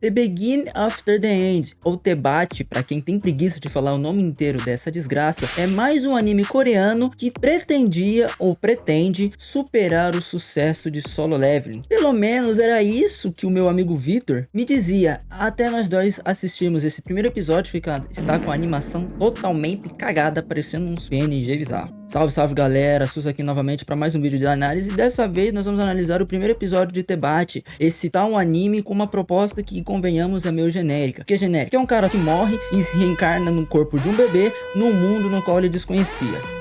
The Begin After the End, ou Tebate, pra quem tem preguiça de falar o nome inteiro dessa desgraça, é mais um anime coreano que pretendia ou pretende superar o sucesso de Solo Leveling. Pelo menos era isso que o meu amigo Victor me dizia, até nós dois assistimos esse primeiro episódio que está com a animação totalmente cagada, parecendo um PNG bizarro. Salve, salve galera, Sus aqui novamente para mais um vídeo de análise, e dessa vez nós vamos analisar o primeiro episódio de Tebate, esse tal anime com uma proposta que, convenhamos, é meio genérica. Que é genérica? É um cara que morre e se reencarna no corpo de um bebê num mundo no qual ele desconhecia.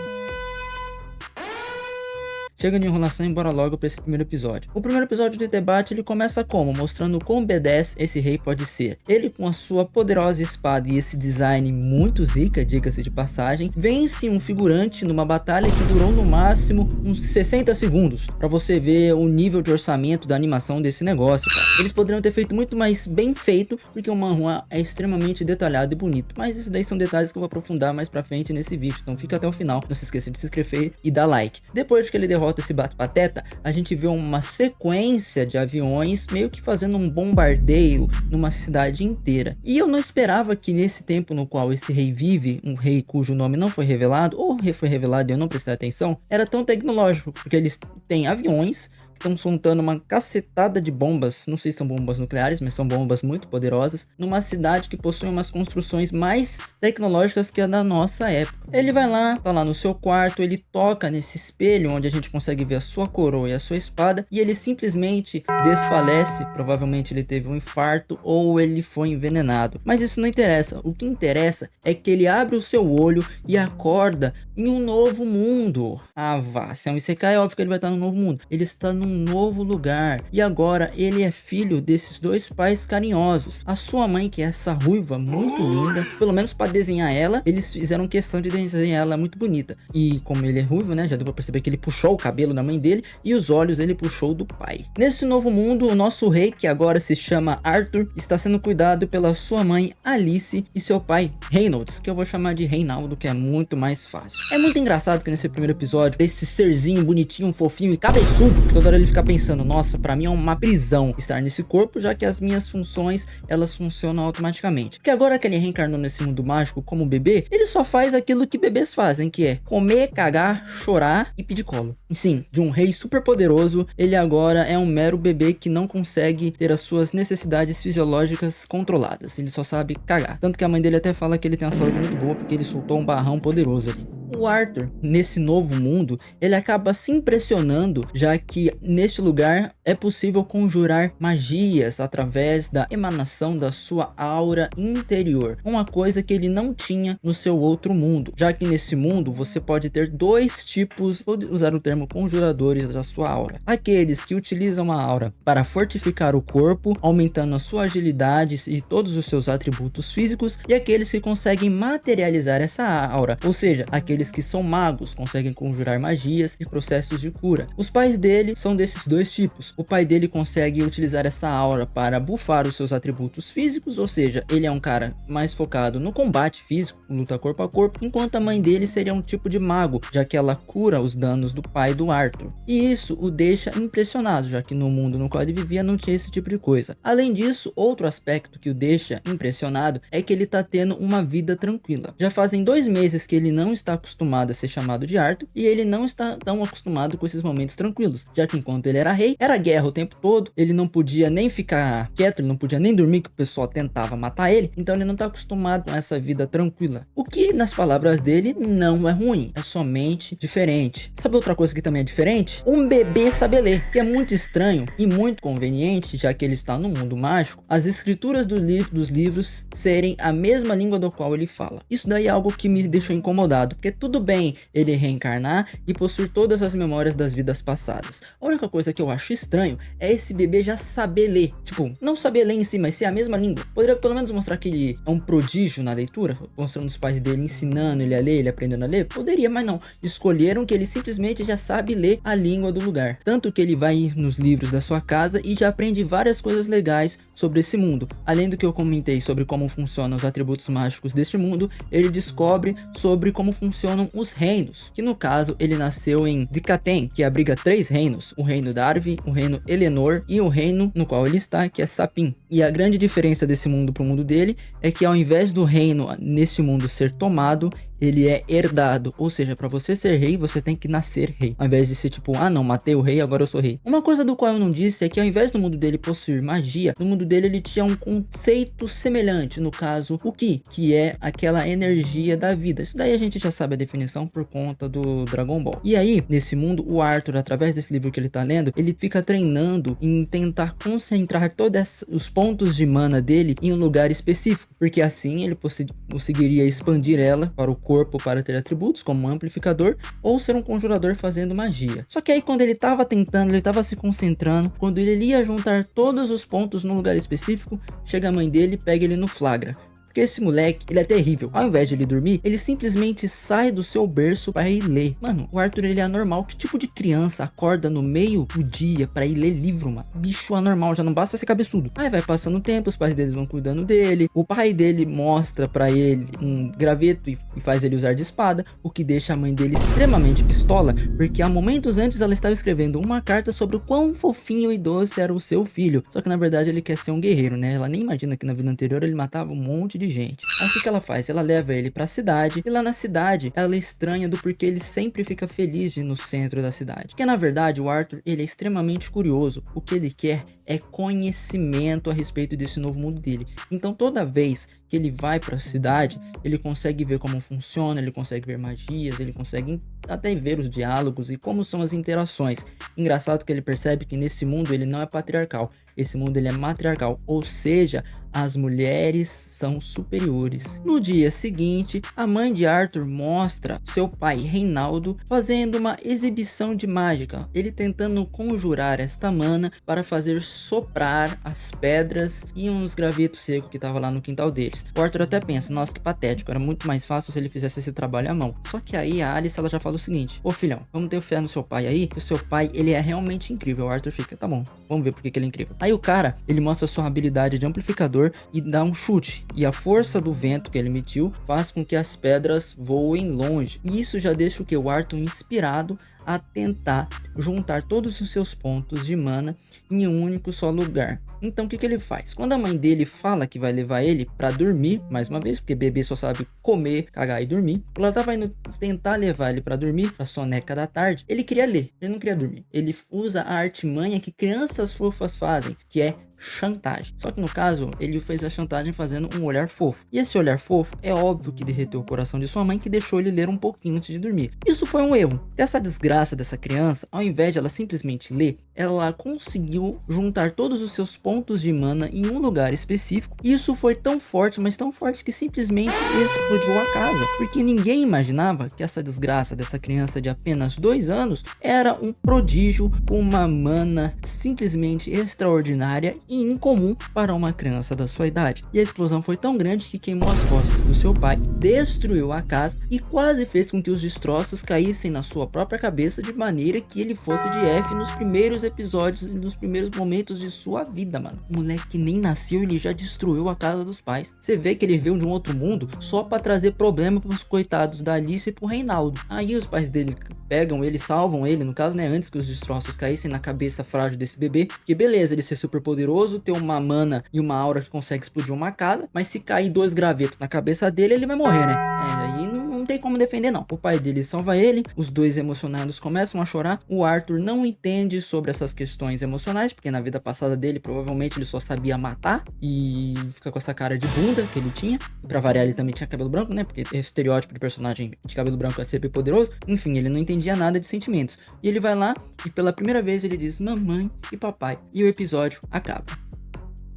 Chega de enrolação e bora logo para esse primeiro episódio. O primeiro episódio de Tebate ele começa como? Mostrando quão B10 esse rei pode ser. Ele, com a sua poderosa espada e esse design muito zica, diga-se de passagem, vence um figurante numa batalha que durou no máximo uns 60 segundos. Para você ver o nível de orçamento da animação desse negócio, cara. Eles poderiam ter feito muito mais bem feito, porque o manhwa é extremamente detalhado e bonito. Mas isso daí são detalhes que eu vou aprofundar mais pra frente nesse vídeo. Então fica até o final. Não se esqueça de se inscrever e dar like. Depois que ele derrota esse bate-pateta, a gente vê uma sequência de aviões meio que fazendo um bombardeio numa cidade inteira. E eu não esperava que nesse tempo no qual esse rei vive, um rei cujo nome não foi revelado, ou foi revelado e eu não prestei atenção, era tão tecnológico, porque eles têm aviões estão soltando uma cacetada de bombas, não sei se são bombas nucleares, mas são bombas muito poderosas, numa cidade que possui umas construções mais tecnológicas que a da nossa época. Ele vai lá, tá lá no seu quarto, ele toca nesse espelho onde a gente consegue ver a sua coroa e a sua espada, e ele simplesmente desfalece. Provavelmente ele teve um infarto ou ele foi envenenado, mas isso não interessa. O que interessa é que ele abre o seu olho e acorda em um novo mundo. Ah vá, se é um Isekai, é óbvio que ele vai estar no novo mundo. Ele está num novo lugar, e agora ele é filho desses dois pais carinhosos. A sua mãe, que é essa ruiva muito linda, pelo menos para desenhar ela, eles fizeram questão de desenhar ela muito bonita. E como ele é ruivo, né, já deu pra perceber que ele puxou o cabelo da mãe dele, e os olhos ele puxou do pai. Nesse novo mundo, o nosso rei, que agora se chama Arthur, está sendo cuidado pela sua mãe Alice e seu pai Reynolds, que eu vou chamar de Reinaldo, que é muito mais fácil. É muito engraçado que nesse primeiro episódio, esse serzinho bonitinho, fofinho e cabeçudo, que toda hora ele fica pensando, nossa, pra mim é uma prisão estar nesse corpo, já que as minhas funções, elas funcionam automaticamente. Porque agora que ele reencarnou nesse mundo mágico como bebê, ele só faz aquilo que bebês fazem, que é comer, cagar, chorar e pedir colo. E sim, de um rei super poderoso, ele agora é um mero bebê que não consegue ter as suas necessidades fisiológicas controladas. Ele só sabe cagar. Tanto que a mãe dele até fala que ele tem uma saúde muito boa, porque ele soltou um barrão poderoso ali. O Arthur, nesse novo mundo, ele acaba se impressionando, já que neste lugar é possível conjurar magias através da emanação da sua aura interior, uma coisa que ele não tinha no seu outro mundo, já que nesse mundo você pode ter dois tipos, vou usar o termo conjuradores da sua aura: aqueles que utilizam a aura para fortificar o corpo, aumentando a sua agilidade e todos os seus atributos físicos, e aqueles que conseguem materializar essa aura, ou seja, aqueles que são magos, conseguem conjurar magias e processos de cura. Os pais dele são desses dois tipos. O pai dele consegue utilizar essa aura para bufar os seus atributos físicos, ou seja, ele é um cara mais focado no combate físico, luta corpo a corpo, enquanto a mãe dele seria um tipo de mago, já que ela cura os danos do pai do Arthur. E isso o deixa impressionado, já que no mundo no qual ele vivia não tinha esse tipo de coisa. Além disso, outro aspecto que o deixa impressionado é que ele tá tendo uma vida tranquila. Já fazem 2 meses que ele não está acostumado a ser chamado de Arthur, e ele não está tão acostumado com esses momentos tranquilos, já que enquanto ele era rei, era guerra o tempo todo, ele não podia nem ficar quieto, ele não podia nem dormir, que o pessoal tentava matar ele, então ele não está acostumado com essa vida tranquila. O que, nas palavras dele, não é ruim, é somente diferente. Sabe outra coisa que também é diferente? Um bebê saber ler, que é muito estranho e muito conveniente, já que ele está no mundo mágico, as escrituras dos livros serem a mesma língua do qual ele fala. Isso daí é algo que me deixou incomodado, porque tudo bem ele reencarnar e possuir todas as memórias das vidas passadas. A única coisa que eu acho estranho é esse bebê já saber ler. Tipo, não saber ler em si, mas ser a mesma língua. Poderia pelo menos mostrar que ele é um prodígio na leitura, mostrando os pais dele ensinando ele a ler, ele aprendendo a ler. Poderia, mas não. Escolheram que ele simplesmente já sabe ler a língua do lugar. Tanto que ele vai nos livros da sua casa e já aprende várias coisas legais sobre esse mundo. Além do que eu comentei sobre como funcionam os atributos mágicos deste mundo, ele descobre sobre como funcionam os reinos, que no caso ele nasceu em Dikaten, que abriga 3 reinos, o reino Darvi, o reino Eleanor e o reino no qual ele está, que é Sapin. E a grande diferença desse mundo pro mundo dele é que ao invés do reino nesse mundo ser tomado, ele é herdado, ou seja, para você ser rei, você tem que nascer rei, ao invés de ser tipo, ah não, matei o rei, agora eu sou rei. Uma coisa do qual eu não disse é que ao invés do mundo dele possuir magia, no mundo dele ele tinha um conceito semelhante, no caso, o Ki, que é aquela energia da vida. Isso daí a gente já sabe a definição por conta do Dragon Ball. E aí, nesse mundo, o Arthur, através desse livro que ele tá lendo, ele fica treinando em tentar concentrar todos os pontos de mana dele em um lugar específico, porque assim ele conseguiria expandir ela para o corpo para ter atributos como um amplificador ou ser um conjurador fazendo magia. Só que aí quando ele estava tentando, ele estava se concentrando, quando ele ia juntar todos os pontos num lugar específico, chega a mãe dele e pega ele no flagra. Porque esse moleque, ele é terrível. Ao invés de ele dormir, ele simplesmente sai do seu berço para ir ler. Mano, o Arthur, ele é anormal. Que tipo de criança acorda no meio do dia para ir ler livro, mano? Bicho anormal, já não basta ser cabeçudo. Aí vai passando o tempo, os pais deles vão cuidando dele. O pai dele mostra para ele um graveto e faz ele usar de espada, o que deixa a mãe dele extremamente pistola, porque há momentos antes ela estava escrevendo uma carta sobre o quão fofinho e doce era o seu filho. Só que na verdade ele quer ser um guerreiro, né? Ela nem imagina que na vida anterior ele matava um monte de gente. Aí o que ela faz? Ela leva ele pra cidade, e lá na cidade ela é estranha do porquê ele sempre fica feliz de ir no centro da cidade. Porque na verdade o Arthur, ele é extremamente curioso. O que ele quer é conhecimento a respeito desse novo mundo dele. Então toda vez que ele vai para a cidade, ele consegue ver como funciona, ele consegue ver magias, ele consegue até ver os diálogos e como são as interações. Engraçado que ele percebe que nesse mundo ele não é patriarcal, esse mundo ele é matriarcal, ou seja, as mulheres são superiores. No dia seguinte, a mãe de Arthur mostra seu pai Reinaldo fazendo uma exibição de mágica, ele tentando conjurar esta mana para fazer soprar as pedras e uns gravetos secos que tava lá no quintal deles. O Arthur até pensa, nossa, que patético, era muito mais fácil se ele fizesse esse trabalho à mão. Só que aí a Alice, ela já fala o seguinte, ô filhão, vamos ter fé no seu pai aí, que o seu pai, ele é realmente incrível. O Arthur fica, tá bom, vamos ver porque que ele é incrível. Aí o cara, ele mostra sua habilidade de amplificador e dá um chute, e a força do vento que ele emitiu faz com que as pedras voem longe, e isso já deixa o Arthur inspirado a tentar juntar todos os seus pontos de mana em um único só lugar. Então o que ele faz? Quando a mãe dele fala que vai levar ele para dormir, mais uma vez, porque bebê só sabe comer, cagar e dormir, ela tava indo tentar levar ele para dormir, pra soneca da tarde, ele queria ler, ele não queria dormir. Ele usa a artimanha que crianças fofas fazem, que é chantagem. Só que no caso, ele fez a chantagem fazendo um olhar fofo. E esse olhar fofo é óbvio que derreteu o coração de sua mãe, que deixou ele ler um pouquinho antes de dormir. Isso foi um erro. Essa desgraça dessa criança, ao invés de ela simplesmente ler, ela conseguiu juntar todos os seus pontos de mana em um lugar específico. E isso foi tão forte, mas tão forte que simplesmente explodiu a casa. Porque ninguém imaginava que essa desgraça dessa criança de apenas 2 anos era um prodígio com uma mana simplesmente extraordinária e incomum para uma criança da sua idade. E a explosão foi tão grande que queimou as costas do seu pai, destruiu a casa e quase fez com que os destroços caíssem na sua própria cabeça, de maneira que ele fosse de F nos primeiros episódios e nos primeiros momentos de sua vida, mano. O moleque nem nasceu, ele já destruiu a casa dos pais. Você vê que ele veio de um outro mundo só para trazer problema para os coitados da Alice e pro Reinaldo. Aí os pais dele pegam ele, salvam ele, no caso, né, antes que os destroços caíssem na cabeça frágil desse bebê. Porque beleza, ele ser super poderoso, ter uma mana e uma aura que consegue explodir uma casa, mas se cair 2 gravetos na cabeça dele, ele vai morrer, né? Aí não tem como defender não. O pai dele salva ele, os dois emocionados começam a chorar. O Arthur não entende sobre essas questões emocionais, porque na vida passada dele, provavelmente ele só sabia matar, e fica com essa cara de bunda que ele tinha. Pra variar, ele também tinha cabelo branco, né? Porque esse estereótipo de personagem de cabelo branco é sempre poderoso. Enfim, ele não entendia nada de sentimentos. E ele vai lá e pela primeira vez ele diz mamãe e papai. E o episódio acaba.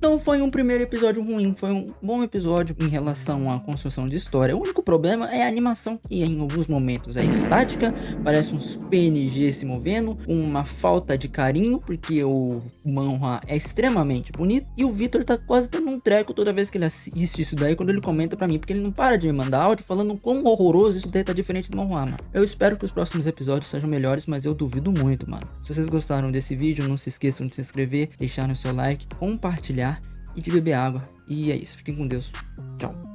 Não foi um primeiro episódio ruim, foi um bom episódio em relação à construção de história. O único problema é a animação, que em alguns momentos é estática, parece uns PNG se movendo, uma falta de carinho, porque o manhwa é extremamente bonito, e o Vitor tá quase tendo um treco toda vez que ele assiste isso daí, quando ele comenta pra mim, porque ele não para de me mandar áudio falando quão horroroso isso daí tá diferente do manhwa, mano. Eu espero que os próximos episódios sejam melhores, mas eu duvido muito, mano. Se vocês gostaram desse vídeo, não se esqueçam de se inscrever, deixar o seu like, compartilhar, e de beber água. E é isso, fiquem com Deus. Tchau.